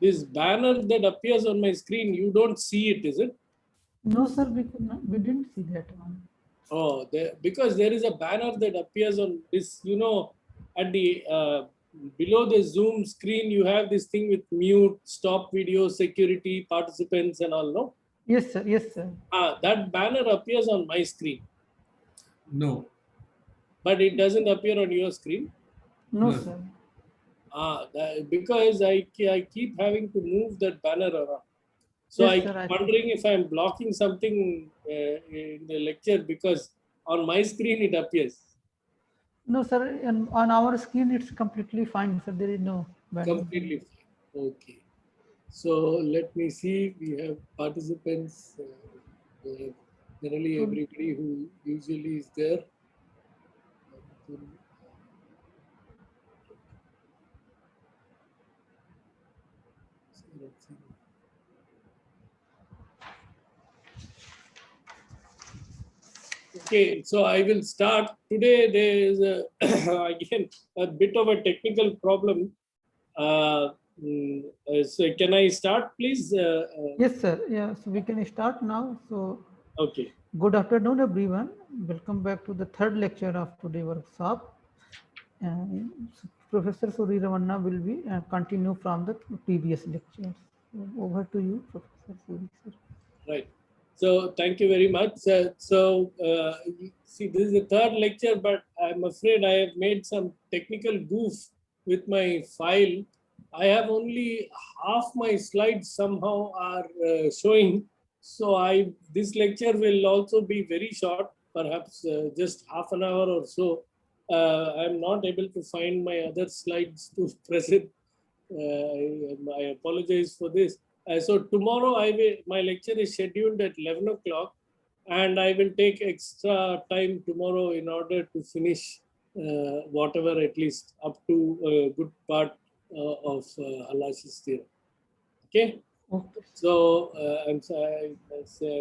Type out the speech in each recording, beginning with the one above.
This banner that appears on my screen, you don't see it, is it? No, sir, we didn't see that one. Oh, because there is a banner that appears on this, at the below the Zoom screen, you have this thing with mute, stop video, security, participants, and all. No. Yes, sir. Yes, sir. That banner appears on my screen. No. But it doesn't appear on your screen. No, No. sir. Because I keep having to move that banner around. So Yes, I sir, keep wondering if I'm blocking something in the lecture, because on my screen it appears. No, sir. And on our screen, it's completely fine, sir. There is no banner. Completely fine. Okay. So let me see. We have participants. Generally, everybody who usually is there. Okay, so I will start. Today there is again a bit of a technical problem. So can I start, please? Yes, sir. Yeah, so we can start now. So, Okay. good afternoon, everyone. Welcome back to the third lecture of today's workshop. Professor Suri Ramanna will be continue from the previous lectures. Over to you, Professor Suri, sir. Right. So thank you very much. See, this is the third lecture, but I'm afraid I have made some technical goof with my file. I have only half my slides somehow are showing. So this lecture will also be very short, perhaps just half an hour or so. I'm not able to find my other slides to present. I apologize for this. So tomorrow my lecture is scheduled at 11 o'clock, and I will take extra time tomorrow in order to finish whatever, at least up to a good part of Halash's theorem. Okay. Okay. So I'm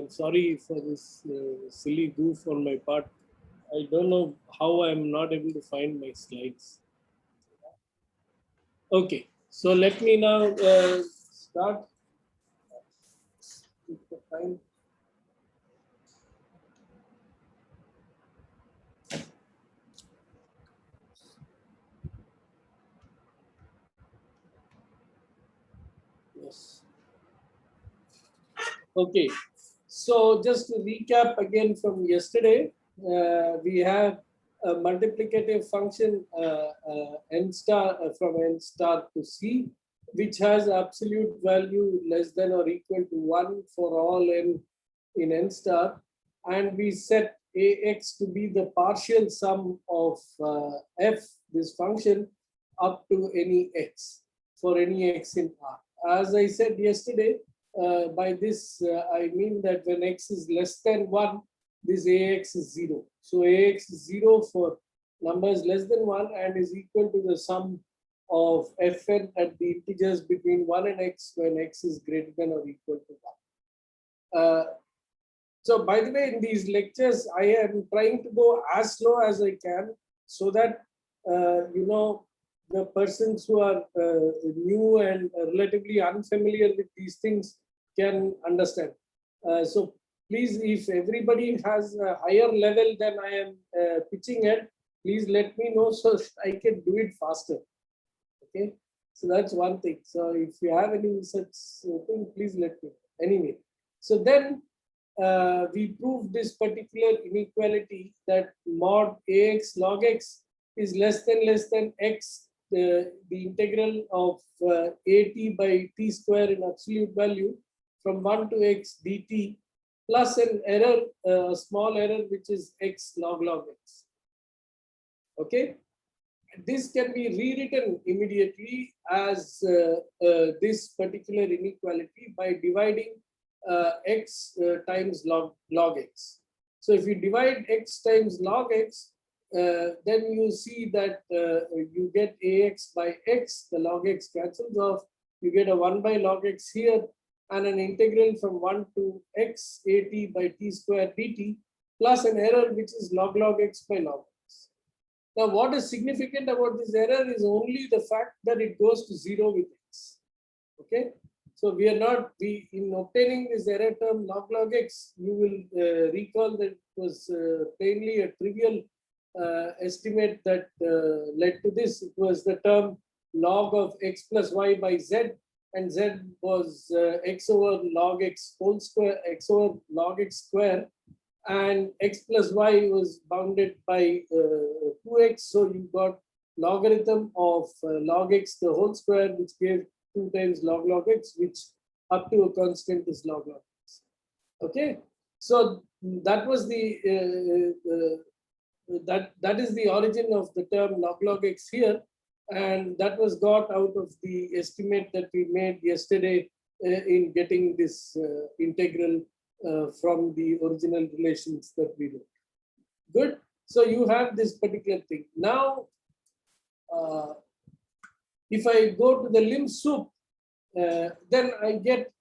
sorry for this silly goof on my part. I don't know how I'm not able to find my slides. Okay, so let me now start. Time. Yes. Okay, so just to recap again from yesterday, we have a multiplicative function n star from n star to c, which has absolute value less than or equal to 1 for all n in n star, and we set ax to be the partial sum of f, this function, up to any x, for any x in R. As I said yesterday, by this, I mean that when x is less than 1, this ax is 0. So ax is 0 for numbers less than 1 and is equal to the sum of fn at the integers between 1 and x when x is greater than or equal to 1. So by the way, in these lectures, I am trying to go as slow as I can so that, the persons who are new and relatively unfamiliar with these things can understand. So please, if everybody has a higher level than I am pitching at, please let me know so I can do it faster. Okay, so that's one thing. So if you have any such thing, please let me know. Anyway, so then we proved this particular inequality that mod ax log x is less than x, the integral of at by t square in absolute value from 1 to x dt, plus an error, a small error, which is x log x. Okay, this can be rewritten immediately as this particular inequality by dividing x times log x. So if you divide x times log x, then you see that you get ax by x, the log x cancels off, you get a 1 by log x here, and an integral from 1 to x at by t square dt, plus an error which is log x by log x. Now, what is significant about this error is only the fact that it goes to 0 with x. Okay, so we are not, in obtaining this error term log x, you will recall that it was plainly a trivial estimate that led to this. It was the term log of x plus y by z, and z was x over log x whole square, x over log x square, and x plus y was bounded by 2x. So you got logarithm of log x the whole square, which gave 2 times log x, which up to a constant is log x. Okay, so that was the that is the origin of the term log x here, and that was got out of the estimate that we made yesterday in getting this integral from the original relations that we did. Good. So you have this particular thing. Now, if I go to the lim sup, then I get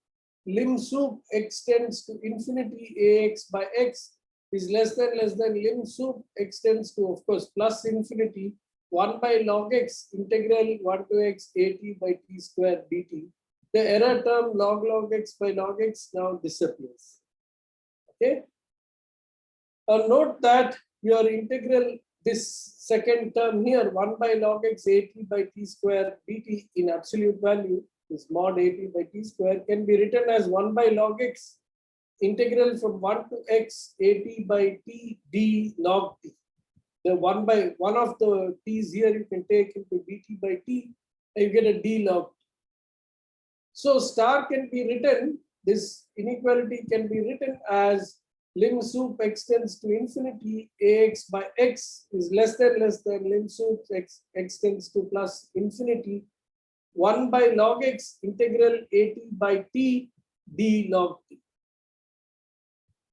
lim sup extends to infinity ax by x is less than lim sup extends to, of course, plus infinity 1 by log x integral 1 to x at by t square dt. The error term log x by log x now disappears. Okay. Note that your integral, this second term here, 1 by log x at by t square dt in absolute value, is mod at by t square, can be written as 1 by log x integral from 1 to x at by t d log t. The one of the t's here you can take into dt by t, and you get a d log t. So star can be written, this inequality can be written as lim sup extends to infinity ax by x is less than lim sup x extends to plus infinity 1 by log x integral at by t d log t.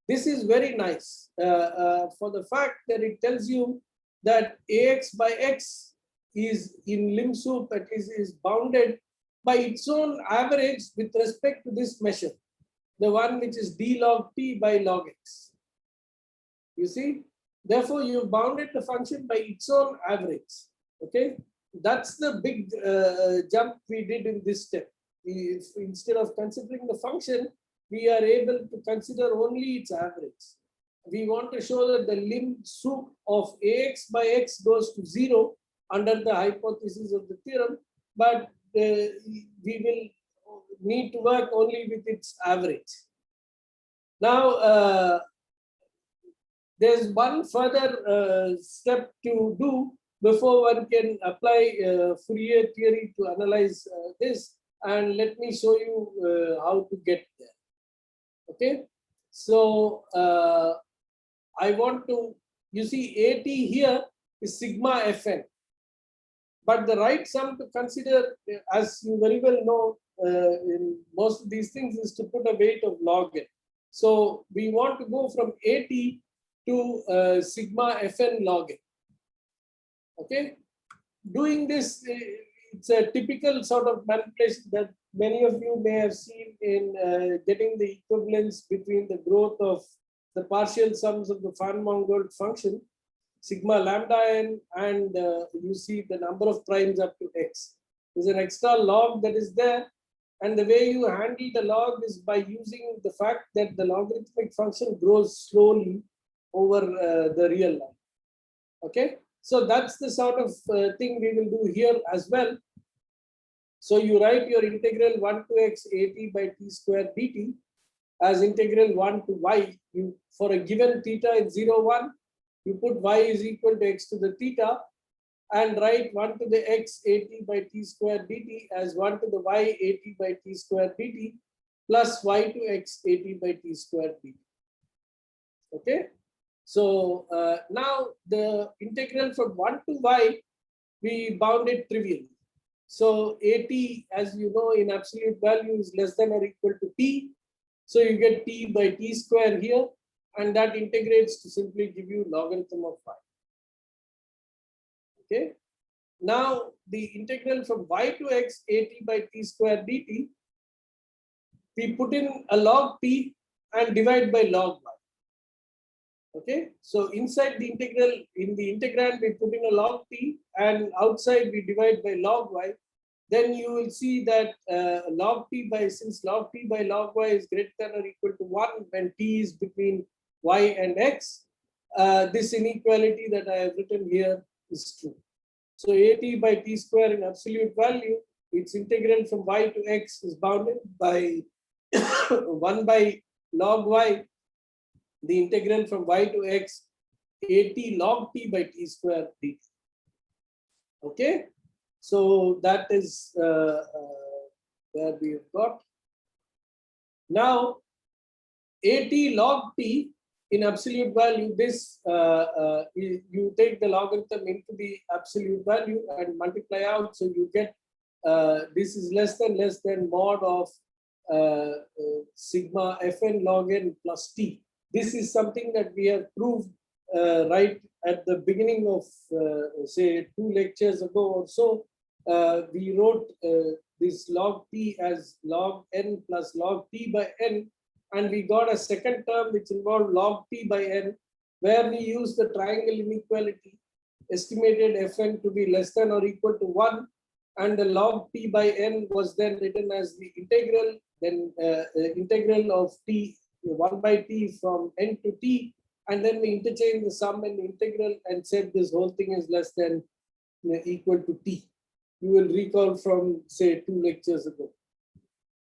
This is very nice for the fact that it tells you that ax by x is in lim sup, that is bounded by its own average with respect to this measure, the one which is d log t by log x. You see, therefore you bounded the function by its own average. Okay, that's the big jump we did in this step. If instead of considering the function, we are able to consider only its average. We want to show that the lim sup of ax by x goes to 0 under the hypothesis of the theorem, but we will need to work only with its average. Now, there's one further step to do before one can apply Fourier theory to analyze this, and let me show you how to get there. Okay, so I want to, you see, AT here is sigma Fn. But the right sum to consider, as you very well know, in most of these things, is to put a weight of log n. So we want to go from AT to sigma Fn log n. Okay, doing this, it's a typical sort of manipulation that many of you may have seen in getting the equivalence between the growth of the partial sums of the Farn-Mangold function, sigma lambda n, and you see the number of primes up to x. There's an extra log that is there, and the way you handle the log is by using the fact that the logarithmic function grows slowly over the real line. Okay, so that's the sort of thing we will do here as well. So you write your integral 1 to x at by t square dt as integral 1 to y. You, for a given theta in 0, 1, you put y is equal to x to the theta, and write 1 to the x at by t square dt as 1 to the y at by t square dt plus y to x at by t square dt. Okay, so now the integral from 1 to y, we bound it trivially. So at, as you know, in absolute value is less than or equal to t. So you get t by t square here, and that integrates to simply give you logarithm of y. Okay. Now the integral from y to x at by t square dt, we put in a log t and divide by log y. Okay, so inside the integral, in the integrand, we put in a log t, and outside we divide by log y. Then you will see that log t by, since log t by log y is greater than or equal to 1 when t is between y and x, this inequality that I have written here is true. So at by t square in absolute value, its integral from y to x is bounded by 1 by log y, the integral from y to x, at log t by t square dt. Okay, so that is where we have got. Now, at log t in absolute value, this you take the logarithm into the absolute value and multiply out, so you get this is less than mod of sigma fn log n plus t. This is something that we have proved right at the beginning of say 2 lectures ago or so. We wrote this log t as log n plus log t by n, and we got a second term which involved log t by n, where we used the triangle inequality, estimated fn to be less than or equal to 1, and the log t by n was then written as the integral, then integral of t 1 by t from n to t, and then we interchange the sum and the integral and said this whole thing is less than equal to t. You will recall from say 2 lectures ago.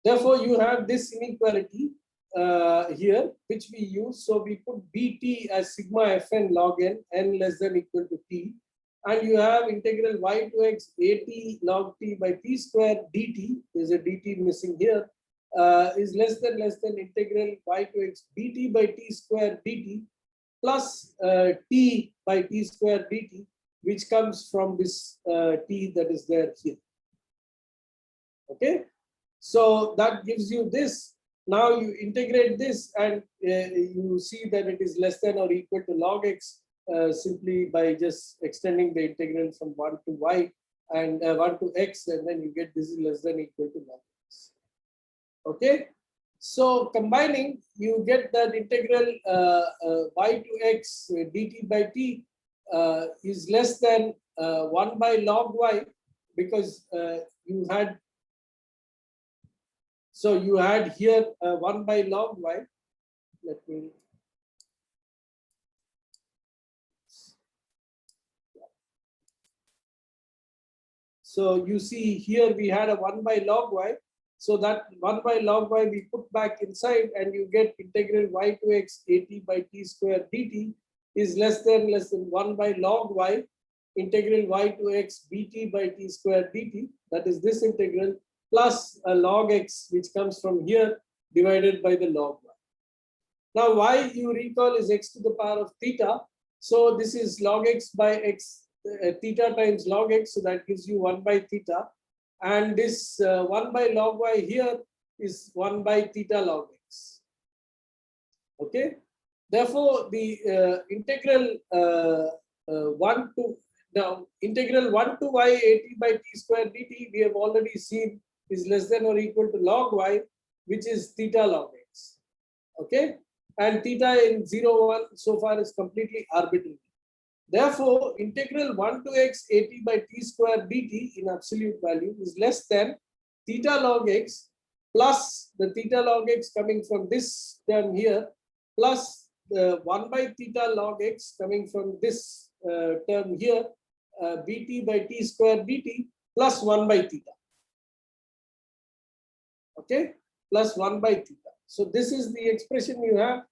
Therefore, you have this inequality here, which we use. So we put bt as sigma fn log n less than equal to t, and you have integral y to x at log t by t square dt. There's a dt missing here. Is less than integral y to x bt by t square dt plus t by t square dt, which comes from this t that is there here. Okay, so that gives you this. Now you integrate this and you see that it is less than or equal to log x simply by just extending the integral from 1 to y and 1 to x, and then you get this is less than equal to log x. Okay, so combining, you get that integral y to x dt by t is less than 1 by log y, because you had, so you had here 1 by log y. Let me. So you see here we had a 1 by log y. So that 1 by log y we put back inside, and you get integral y to x at by t square dt is less than 1 by log y integral y to x bt by t square dt. That is this integral plus a log x, which comes from here, divided by the log y. Now y, you recall, is x to the power of theta. So this is log x by x, theta times log x, so that gives you 1 by theta. And this 1 by log y here is 1 by theta log x. Okay. Therefore, the integral 1 to, now integral 1 to y at by t square dt we have already seen is less than or equal to log y, which is theta log x. Okay, and theta in 0, 1 so far is completely arbitrary. Therefore, integral 1 to x at by t square dt in absolute value is less than theta log x plus the theta log x coming from this term here, plus the 1 by theta log x coming from this term here, bt by t square dt plus 1 by theta. Okay, plus 1 by theta. So this is the expression you have.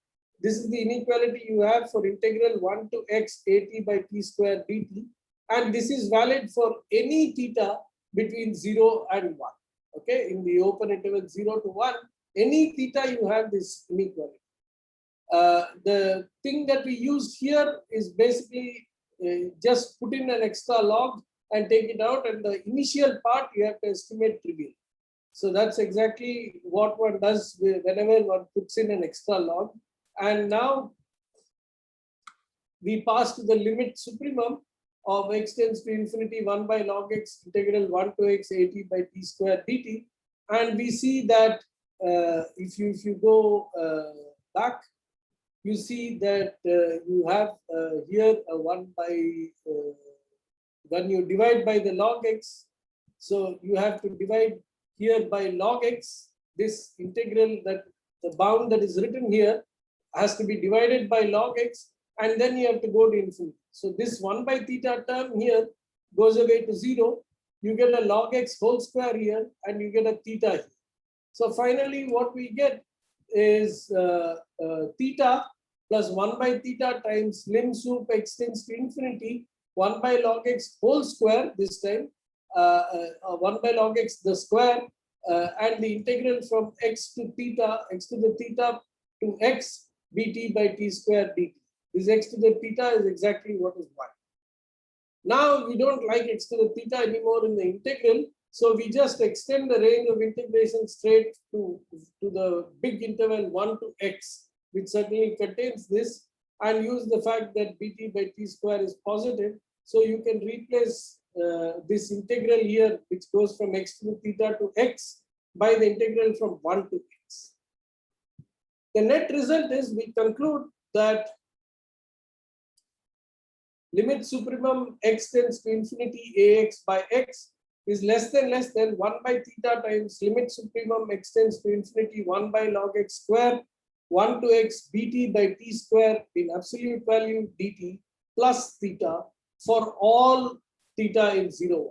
This is the inequality you have for integral 1 to x at by t square dt, and this is valid for any theta between 0 and 1. Okay, in the open interval 0 to 1, any theta you have this inequality. The thing that we use here is basically just put in an extra log and take it out, and the initial part you have to estimate trivial. So that's exactly what one does whenever one puts in an extra log. And now we pass to the limit supremum of x tends to infinity 1 by log x integral 1 to x at by t square dt. And we see that if you go back, you see that you have here a 1 by, when you divide by the log x, so you have to divide here by log x, this integral, that the bound that is written here has to be divided by log x, and then you have to go to infinity. So this 1 by theta term here goes away to 0. You get a log x whole square here, and you get a theta here. So finally, what we get is theta plus 1 by theta times lim sup x tends to infinity, 1 by log x whole square this time, 1 by log x the square, and the integral from x to the theta to x bt by t square dt. This x to the theta is exactly what is 1. Now we don't like x to the theta anymore in the integral, so we just extend the range of integration straight to the big interval 1 to x, which certainly contains this, and use the fact that bt by t square is positive. So you can replace this integral here, which goes from x to the theta to x, by the integral from 1 to x. The net result is we conclude that limit supremum x tends to infinity ax by x is less than 1 by theta times limit supremum x tends to infinity 1 by log x square 1 to x bt by t square in absolute value dt plus theta for all theta in 0, 1.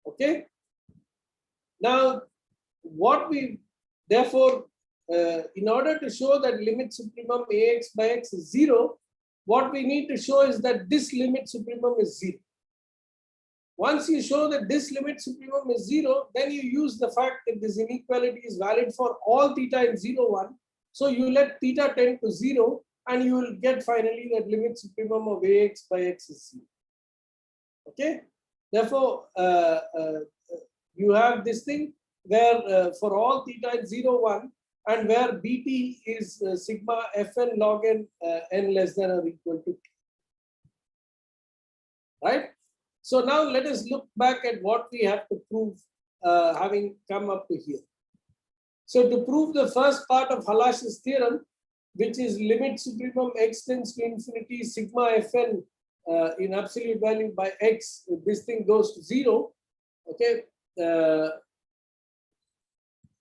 Okay. Now, what we therefore, in order to show that limit supremum ax by x is 0, what we need to show is that this limit supremum is 0. Once you show that this limit supremum is 0, then you use the fact that this inequality is valid for all theta in 0, 1. So you let theta tend to 0, and you will get finally that limit supremum of ax by x is 0. Okay. Therefore, you have this thing where for all theta in 0, 1, and where bt is sigma fn log n, n less than or equal to t. Right? So now let us look back at what we have to prove, having come up to here. So to prove the first part of Halash's theorem, which is limit supremum x tends to infinity sigma fn in absolute value by x, this thing goes to 0. Okay.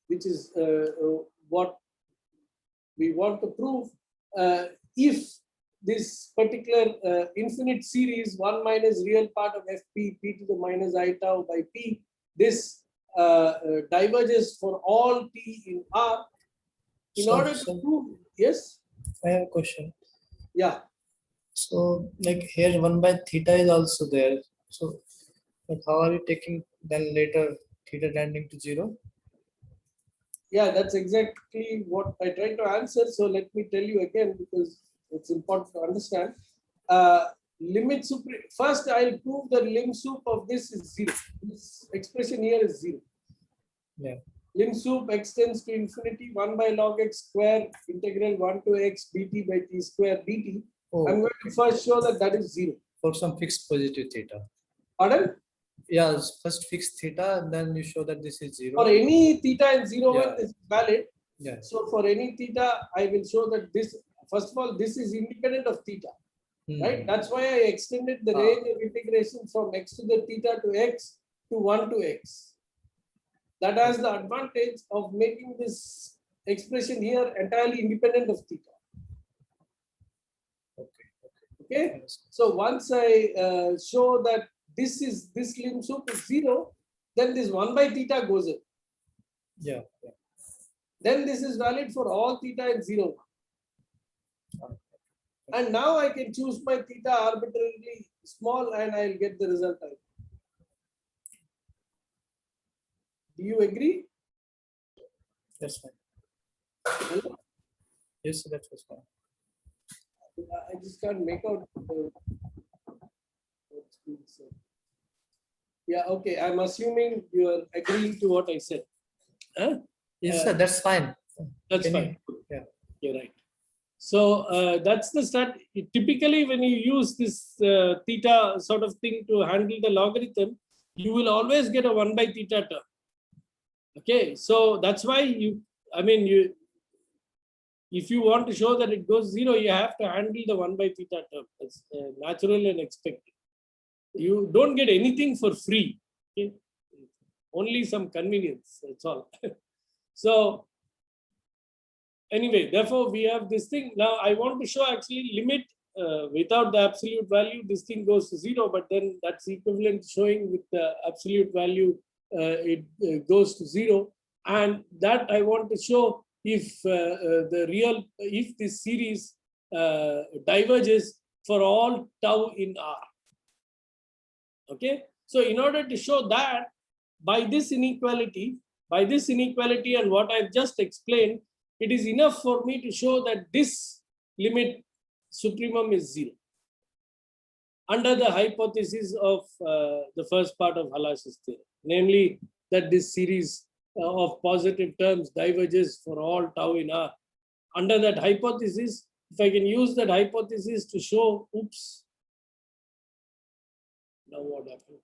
Which is what we want to prove. If this particular infinite series 1 minus real part of fp p to the minus I tau by p, this diverges for all t in R. In order to prove, yes? I have a question. Yeah. So like here 1 by theta is also there. So but how are you taking then later theta tending to 0? Yeah, that's exactly what I tried to answer. So let me tell you again, because it's important to understand. Limit supreme. First, I'll prove the lim sup of this is 0. This expression here is 0. Yeah. Lim sup x tends to infinity 1 by log x square integral 1 to x bt by t square dt. Oh, I'm going to first show that that is 0. for some fixed positive theta. Pardon? Yeah, first fix theta, and then you show that this is 0. For any theta in 0, Yeah. 1, this is valid. Yeah. So for any theta, I will show that this, first of all, this is independent of theta. Right? That's why I extended the range of integration from x to the theta to x to 1 to x. That has the advantage of making this expression here entirely independent of theta. Okay. So once I show that this lim sup is 0, then this 1 by theta goes in. Yeah. Then this is valid for all theta in 0, 1. And now I can choose my theta arbitrarily small, and I'll get the result. Do you agree? That's fine. Hello? Yes, that was fine. I just can't make out what's being said. Yeah, okay. I'm assuming you are agreeing to what I said. Huh? Yes, sir, that's fine. That's Can fine. Yeah. You're right. So that's the start. Typically, when you use this theta sort of thing to handle the logarithm, you will always get a 1 by theta term. Okay, so that's why If you want to show that it goes 0, you have to handle the 1 by theta term. That's natural and expected. You don't get anything for free. Okay? Only some convenience, that's all. So anyway, therefore we have this thing. Now I want to show actually limit without the absolute value, this thing goes to 0, but then that's equivalent showing with the absolute value, it goes to 0. And that I want to show if if this series diverges for all tau in R. Okay, so in order to show that, by this inequality and what I've just explained, it is enough for me to show that this limit supremum is 0 under the hypothesis of the first part of Halash's theorem, namely that this series of positive terms diverges for all tau in R. Under that hypothesis, if I can use that hypothesis to show, oops, now what happened?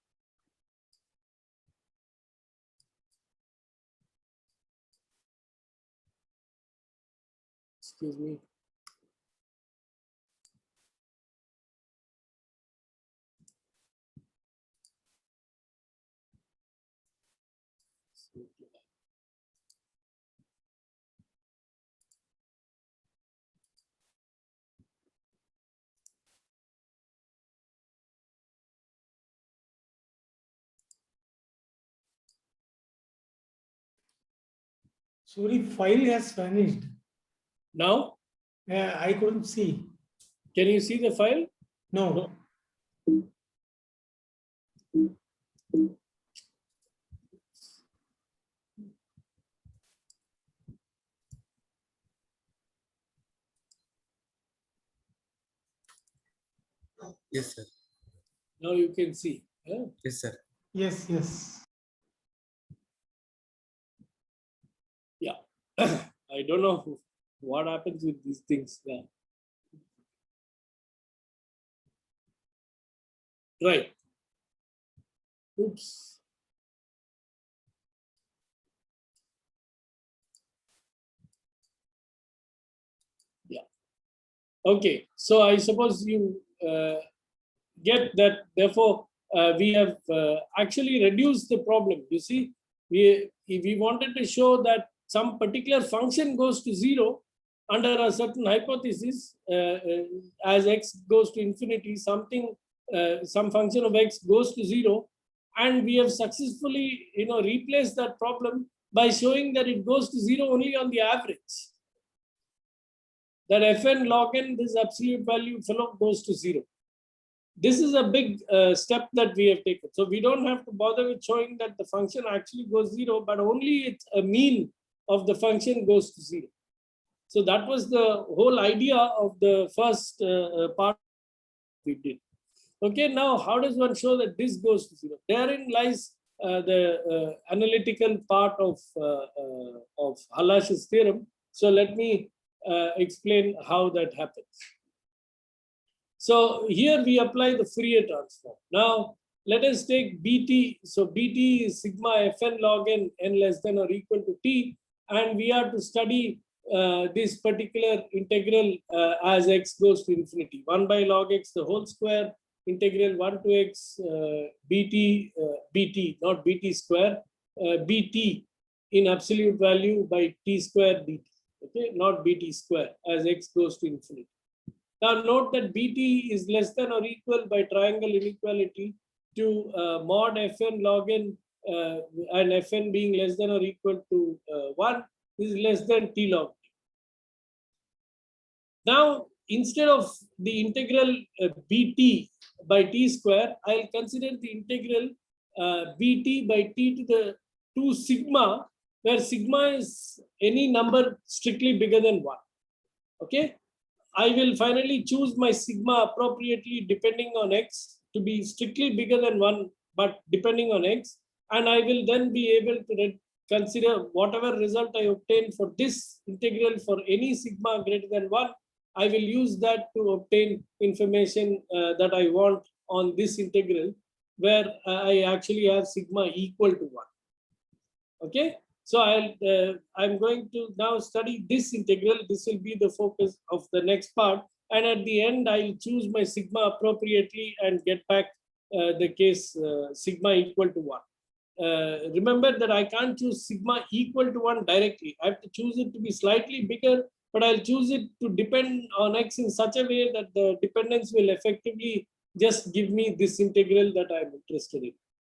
Excuse me. Sorry, file has vanished. Now, I couldn't see. can you see the file? No. Yes, sir. Now you can see. Yeah? Yes, sir. Yes, yes. I don't know what happens with these things. Yeah. Right. Oops. Yeah. Okay. So I suppose you get that. Therefore, we have actually reduced the problem. You see, we wanted to show that some particular function goes to 0 under a certain hypothesis, as x goes to infinity, something, some function of x goes to 0, and we have successfully, replaced that problem by showing that it goes to 0 only on the average. That fn log n, this absolute value fellow, goes to 0. This is a big step that we have taken. So we don't have to bother with showing that the function actually goes 0, but only it's a mean of the function goes to 0. So that was the whole idea of the first part we did. Okay, now how does one show that this goes to 0? Therein lies the analytical part of Halash's theorem. So let me explain how that happens. So here we apply the Fourier transform. Now let us take Bt. So Bt is sigma fn log n, n less than or equal to t, and we are to study this particular integral as x goes to infinity. 1 by log x the whole square, integral 1 to x bt, not bt square, bt in absolute value by t square dt. Okay, not bt square as x goes to infinity. Now note that bt is less than or equal by triangle inequality to mod fn log n, and fn being less than or equal to 1 is less than t log t. Now instead of the integral bt by t square, I'll consider the integral bt by t to the 2 sigma, where sigma is any number strictly bigger than 1. Okay, I will finally choose my sigma appropriately depending on x to be strictly bigger than 1, but depending on x, and I will then be able to consider whatever result I obtain for this integral for any sigma greater than 1. I will use that to obtain information that I want on this integral, where I actually have sigma equal to 1. Okay, So I'm going to now study this integral. This will be the focus of the next part. And at the end, I'll choose my sigma appropriately and get back the case sigma equal to 1. Remember that I can't choose sigma equal to 1 directly. I have to choose it to be slightly bigger, but I'll choose it to depend on x in such a way that the dependence will effectively just give me this integral that I'm interested in.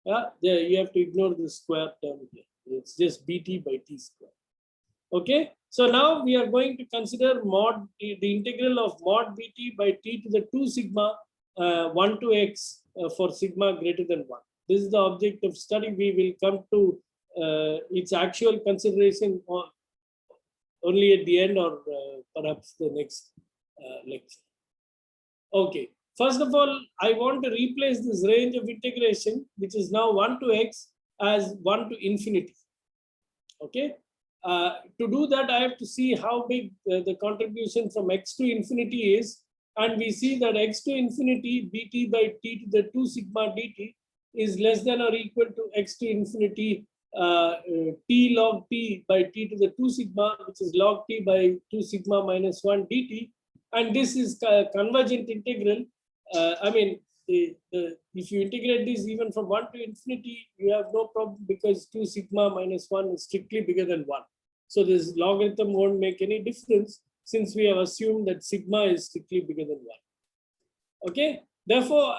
Yeah, you have to ignore the square term here. It's just bt by t square. Okay, so now we are going to consider mod the integral of mod bt by t to the 2 sigma 1 to x for sigma greater than 1. This is the object of study. We will come to its actual consideration only at the end or perhaps the next lecture. Okay, first of all, I want to replace this range of integration, which is now 1 to x, as 1 to infinity. Okay, to do that, I have to see how big the contribution from x to infinity is. And we see that x to infinity bt by t to the 2 sigma dt is less than or equal to x to infinity t log t by t to the 2 sigma, which is log t by 2 sigma minus 1 dt. And this is convergent integral. I mean, if you integrate this even from 1 to infinity, you have no problem because 2 sigma minus 1 is strictly bigger than 1. So this logarithm won't make any difference since we have assumed that sigma is strictly bigger than 1. Okay, therefore,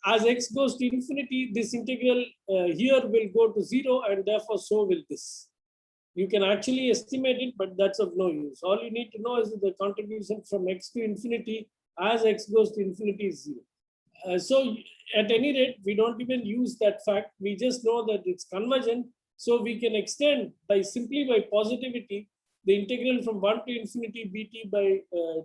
as x goes to infinity, this integral here will go to 0, and therefore so will this. You can actually estimate it, but that's of no use. All you need to know is that the contribution from x to infinity as x goes to infinity is 0. So at any rate, we don't even use that fact. We just know that it's convergent. So we can extend simply by positivity the integral from 1 to infinity bt by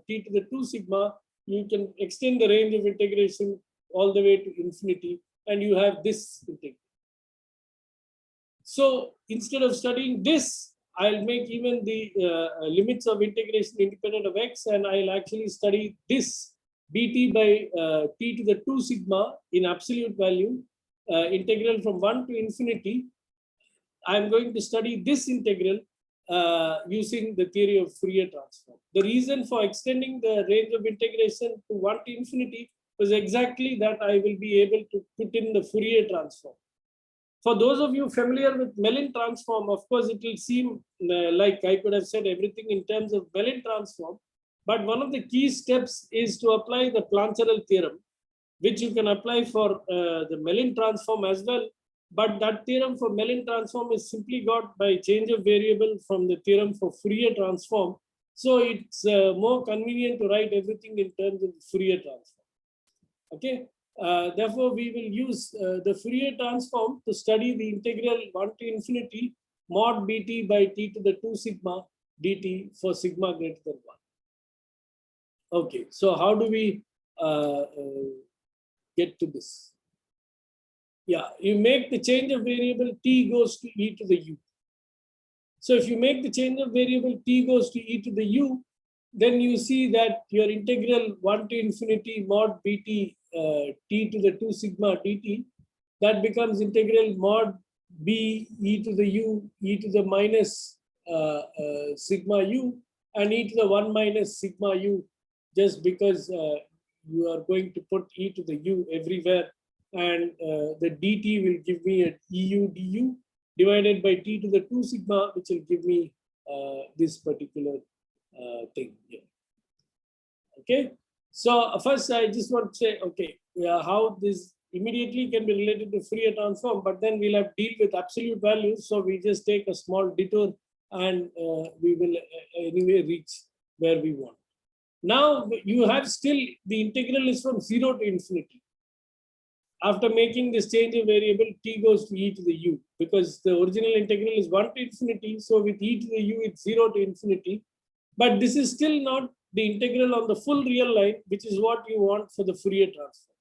t to the 2 sigma. You can extend the range of integration all the way to infinity, and you have this integral. So instead of studying this, I'll make even the limits of integration independent of x, and I'll actually study this bt by t to the 2 sigma in absolute value, integral from 1 to infinity. I'm going to study this integral using the theory of Fourier transform. The reason for extending the range of integration to 1 to infinity was exactly that I will be able to put in the Fourier transform. For those of you familiar with Mellin transform, of course, it will seem like I could have said everything in terms of Mellin transform. But one of the key steps is to apply the Plancherel theorem, which you can apply for the Mellin transform as well. But that theorem for Mellin transform is simply got by change of variable from the theorem for Fourier transform. So it's more convenient to write everything in terms of Fourier transform. Okay. Therefore, we will use the Fourier transform to study the integral 1 to infinity mod bt by t to the 2 sigma dt for sigma greater than 1. Okay, so how do we get to this? Yeah, you make the change of variable t goes to e to the u. So if you make the change of variable t goes to e to the u, then you see that your integral 1 to infinity mod bt t to the 2 sigma dt, that becomes integral mod b e to the u e to the minus sigma u and e to the 1 minus sigma u, just because you are going to put e to the u everywhere, and the dt will give me an eu du divided by t to the 2 sigma, which will give me this particular thing here. Okay, so first I just want to say, okay, how this immediately can be related to Fourier transform, but then we'll have to deal with absolute values. So we just take a small detour and we will anyway reach where we want. Now you have still the integral is from 0 to infinity. After making this change of variable, t goes to e to the u, because the original integral is 1 to infinity. So with e to the u, it's 0 to infinity. But this is still not the integral on the full real line, which is what you want for the Fourier transform.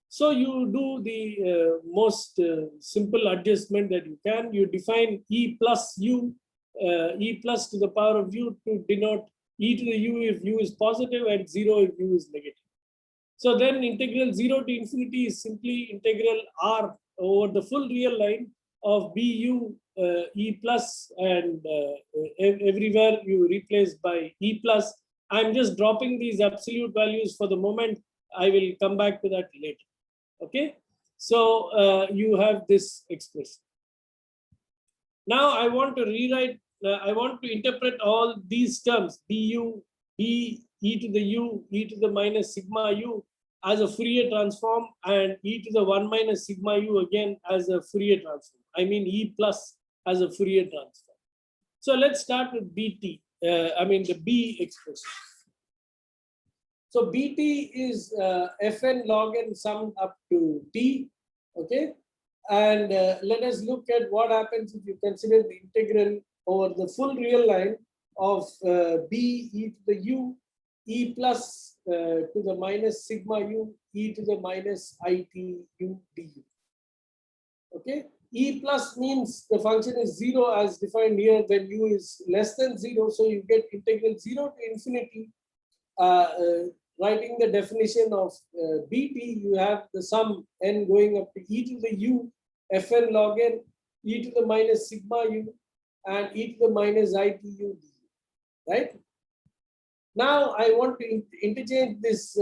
So you do the most simple adjustment that you can. You define e plus u, e plus to the power of u, to denote e to the u if u is positive and 0 if u is negative. So then integral 0 to infinity is simply integral r over the full real line of bu E plus, and everywhere you replace by E plus. I'm just dropping these absolute values for the moment. I will come back to that later. Okay, so you have this expression. Now I want to rewrite, I want to interpret all these terms, du, e to the u, e to the minus sigma u as a Fourier transform, and e to the 1 minus sigma u again as a Fourier transform. I mean e plus as a Fourier transform. So let's start with bt, the b expression. So bt is fn log n summed up to t, okay? And let us look at what happens if you consider the integral over the full real line of b e to the u, e plus to the minus sigma u, e to the minus it u du. Okay, e plus means the function is 0 as defined here when u is less than 0. So you get integral 0 to infinity. Writing the definition of bt, you have the sum n going up to e to the u, fn log n, e to the minus sigma u, and e to the minus it u, right? Now I want to interchange this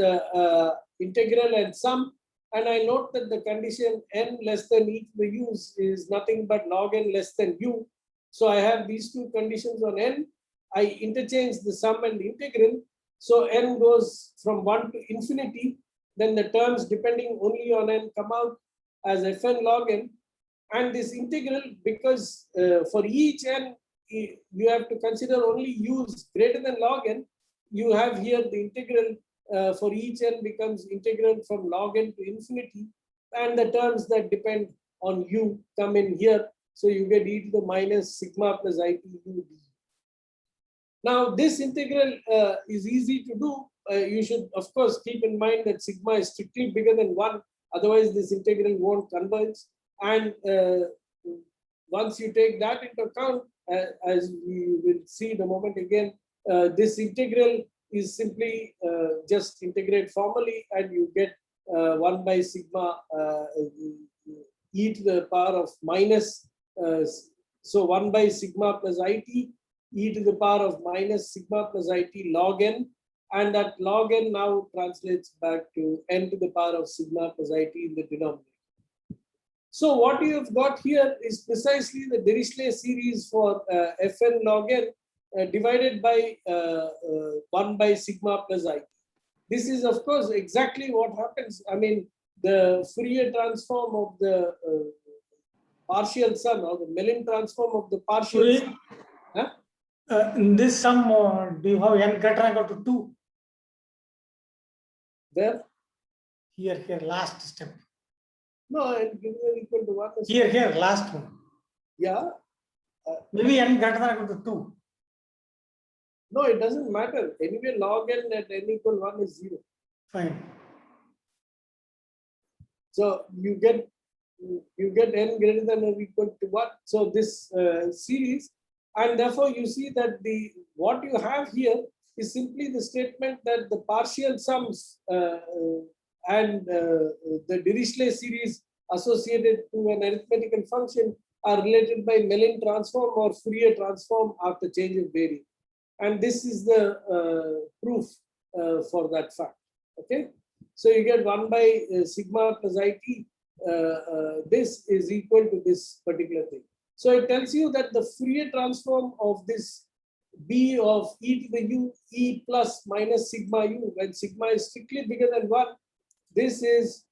integral and sum, and I note that the condition n less than e to the u is nothing but log n less than u. So I have these two conditions on n. I interchange the sum and the integral. So n goes from 1 to infinity, then the terms depending only on n come out as fn log n. And this integral, because for each n, you have to consider only u's greater than log n, you have here the integral for each n becomes integral from log n to infinity, and the terms that depend on u come in here. So you get e to the minus sigma plus it u du. Now, this integral is easy to do. You should, of course, keep in mind that sigma is strictly bigger than 1. Otherwise, this integral won't converge. And once you take that into account, as we will see in a moment again, this integral is simply just integrate formally, and you get 1 by sigma e to the power of minus. So 1 by sigma plus it, e to the power of minus sigma plus it log n, and that log n now translates back to n to the power of sigma plus it in the denominator. So what you have got here is precisely the Dirichlet series for fn log n divided by 1 by sigma plus I. This is, of course, exactly what happens. I mean, the Fourier transform of the partial sum, or the Mellin transform of the partial Fourier, sum. Huh? in this sum, do you have n greater than or equal to 2? There? Here, last step. No, n greater than or equal to 1 is Here, last one. yeah. Maybe n greater than or equal to 2. No, it doesn't matter. Anyway, log n at n equal 1 is 0. Fine. So you get n greater than or equal to 1. So this series, and therefore you see that what you have here is simply the statement that the partial sums and the Dirichlet series associated to an arithmetical function are related by Mellin transform or Fourier transform after change of variable. And this is the proof for that fact. Okay, so you get 1 by sigma plus it. This is equal to this particular thing. So it tells you that the Fourier transform of this b of e to the u, e plus minus sigma u, when sigma is strictly bigger than 1, this is,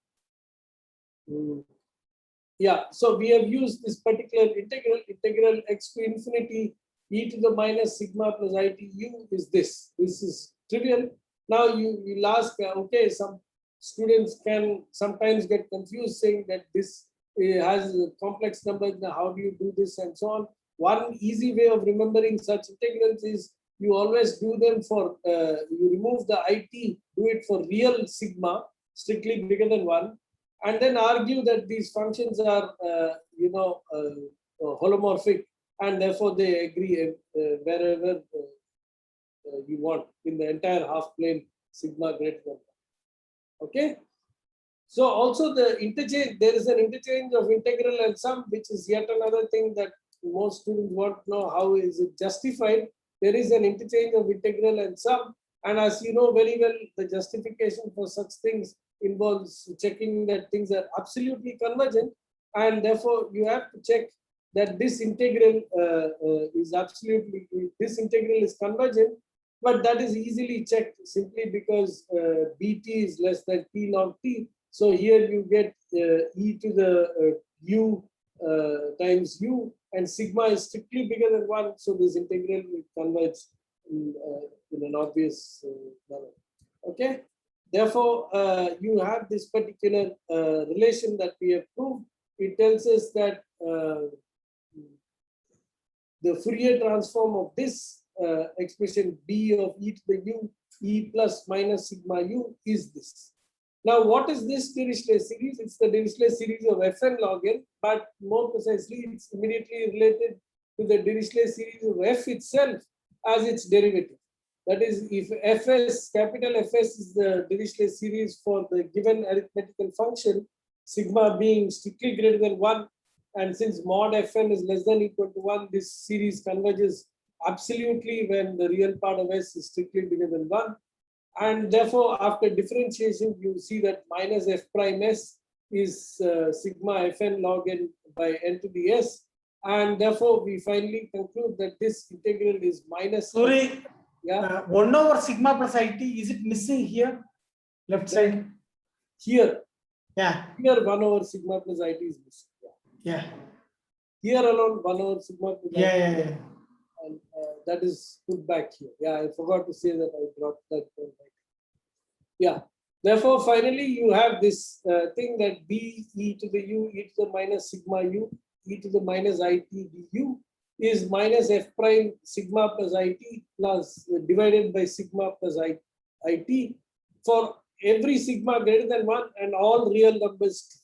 yeah, so we have used this particular integral x to infinity e to the minus sigma plus it u is this. This is trivial. Now you'll ask, okay, some students can sometimes get confused saying that this has a complex numbers. How do you do this and so on? One easy way of remembering such integrals is you always do them for, you remove the it, do it for real sigma, strictly bigger than 1, and then argue that these functions are, holomorphic, and therefore they agree wherever you want in the entire half plane sigma greater than 1. Okay. So also the interchange, there is an interchange of integral and sum, which is yet another thing that most students want to know how is it justified. There is an interchange of integral and sum. And as you know very well, the justification for such things involves checking that things are absolutely convergent. And therefore, you have to check that this integral is absolutely, this integral is convergent. But that is easily checked simply because bt is less than t log t. So here you get e to the u times u, and sigma is strictly bigger than 1. So this integral will converge in an obvious manner. Okay. Therefore, you have this particular relation that we have proved. It tells us that the Fourier transform of this expression b of e to the u, e plus minus sigma u, is this. Now, what is this Dirichlet series? It's the Dirichlet series of Fn log n, but more precisely, it's immediately related to the Dirichlet series of f itself as its derivative. That is, if Fs, capital Fs is the Dirichlet series for the given arithmetical function, sigma being strictly greater than 1, and since mod Fn is less than or equal to 1, this series converges absolutely when the real part of S is strictly bigger than 1. And therefore, after differentiation, you see that minus f prime s is sigma Fn log n by n to the s. And therefore, we finally conclude that this integral is minus. Sorry, Yeah. 1 over sigma plus it, is it missing here? Left side? Here, Yeah, here 1 over sigma plus it is missing. yeah, Here alone 1 over sigma plus yeah, it. yeah, yeah. And that is put back here. Yeah, I forgot to say that I dropped that point. Yeah. Therefore, finally, you have this thing that b e to the u e to the minus sigma u e to the minus it du is minus f prime sigma plus it plus divided by sigma plus it for every sigma greater than 1 and all real numbers.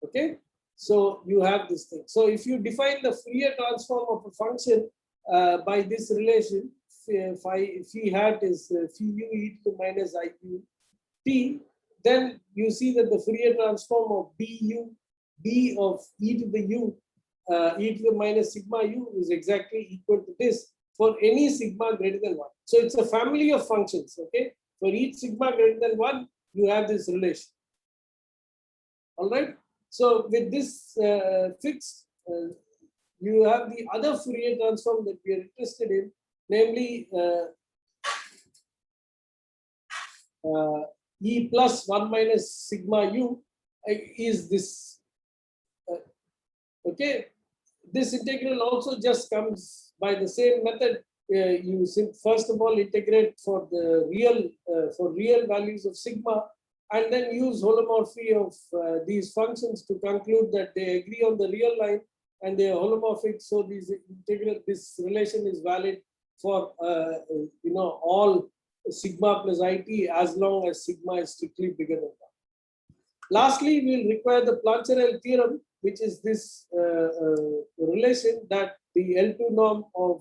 Okay. So you have this thing. So if you define the Fourier transform of a function by this relation, phi hat is phi u e to the minus iu t, then you see that the Fourier transform of b of e to the u e to the minus sigma u is exactly equal to this for any sigma greater than 1. So it's a family of functions. Okay. For each sigma greater than 1, you have this relation. All right. So with this fixed, you have the other Fourier transform that we are interested in, namely e plus 1 minus sigma u is this. Okay, this integral also just comes by the same method. You first of all integrate for the real values of sigma, and then use holomorphy of these functions to conclude that they agree on the real line and they are holomorphic. So this relation is valid for all sigma plus it as long as sigma is strictly bigger than 1. Lastly, we'll require the Plancherel theorem, which is this relation that the L2 norm of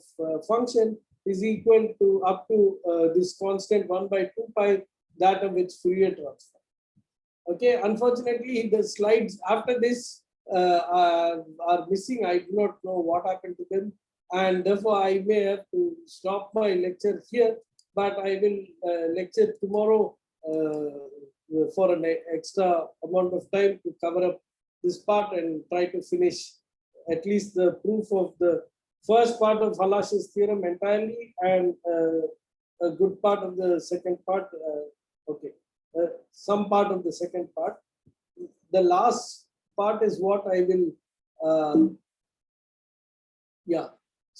function is equal to up to this constant 1 by 2 pi, that of its Fourier transform. Okay, unfortunately, the slides after this are missing. I do not know what happened to them, and therefore I may have to stop my lecture here, but I will lecture tomorrow for an extra amount of time to cover up this part and try to finish at least the proof of the first part of Halash's theorem entirely and a good part of the second part. Some part of the second part. The last part is what I will,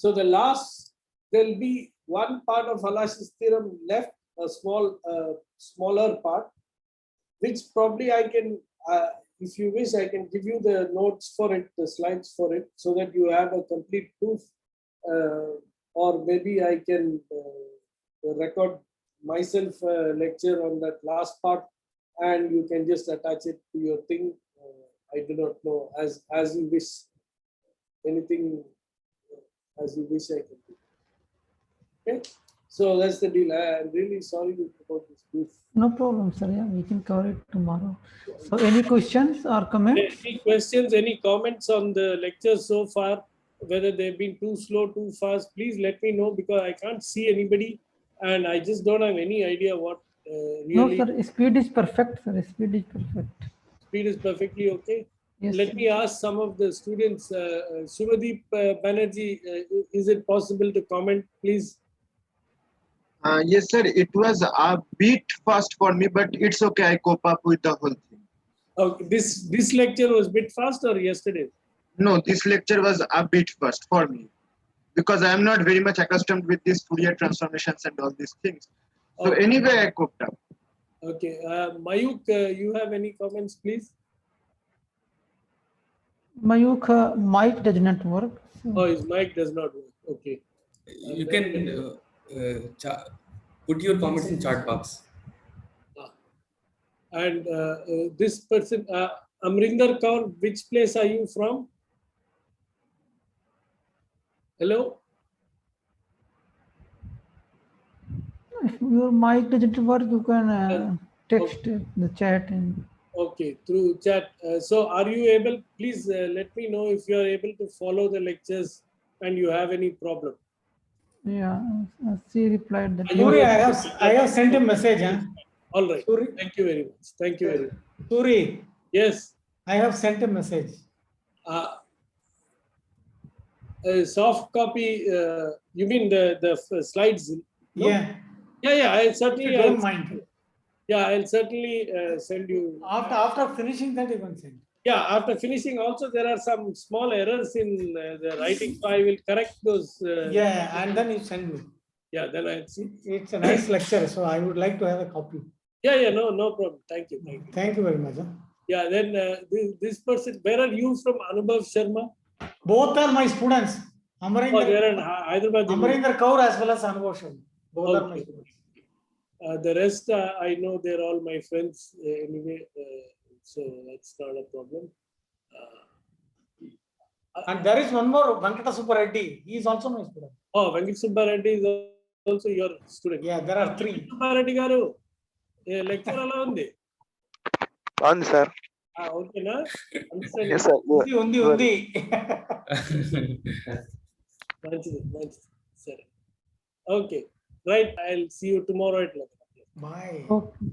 So the last, there'll be one part of Halash's theorem left, a smaller part, which probably I can, if you wish, I can give you the notes for it, the slides for it, so that you have a complete proof. Or maybe I can record myself a lecture on that last part, and you can just attach it to your thing. I do not know, as you wish. Anything as you wish, I can do. Okay, so that's the deal. I'm really sorry about this proof. No problem, sir. Yeah, we can cover it tomorrow. So any questions or comments? Any questions, any comments on the lecture so far? whether they've been too slow, too fast, please let me know because I can't see anybody and I just don't have any idea what No, really sir, speed is perfect, sir. Speed is perfect. speed is perfectly okay. Yes, Let sir. me ask some of the students, Subhadeep Banerjee, is it possible to comment, please? Yes, sir. It was a bit fast for me, but it's okay. I cope up with the whole thing. Okay, this lecture was a bit fast or yesterday? No, this lecture was a bit fast for me because I am not very much accustomed with these Fourier transformations and all these things. So Okay. anyway, I coped up. Okay, Mayuk, you have any comments, please? Mayuk, mic does not work. So Oh, his mic does not work. Okay. You can put your comments in chat box. And this person, Amrinder Kaur, which place are you from? Hello? if your mic doesn't work, you can text the chat and Okay, through chat. So are you able, please let me know if you are able to follow the lectures and you have any problem. yeah, she replied that. Are you Suri, able I have sent a message. Huh? All right. Suri, Thank you very much. Thank you very much. Suri, Yes. I have sent a message. A soft copy, you mean the slides? No? Yeah, Yeah, I'll if certainly, you don't mind. I'll certainly send you. After finishing that, you can send. Yeah, after finishing also there are some small errors in the writing, so I will correct those. Yeah, and then you send me. Yeah, then I'll see. It's a nice lecture, so I would like to have a copy. Yeah, no problem. Thank you. Thank you very much. Huh? Yeah, then this person, where are you from, Anubhav Sharma? Both are my students. Oh, they're in Hyderabad. Amarinder Kaur as well as Anubhav Sharma. Both are my Okay. students. The rest, I know they're all my friends anyway, so that's not a problem. And there is one more, Venkata Subba Reddy. He is also my student. Oh, Venkata Subba Reddy is also your student. Yeah, there are three. Venkata Subba Reddy garu, lecture ala undi. అవును sir Okay, na? Understand? Yes sir Undi. మంచిది. సరే. Okay, right. I'll see you tomorrow at 11. Bye. Okay.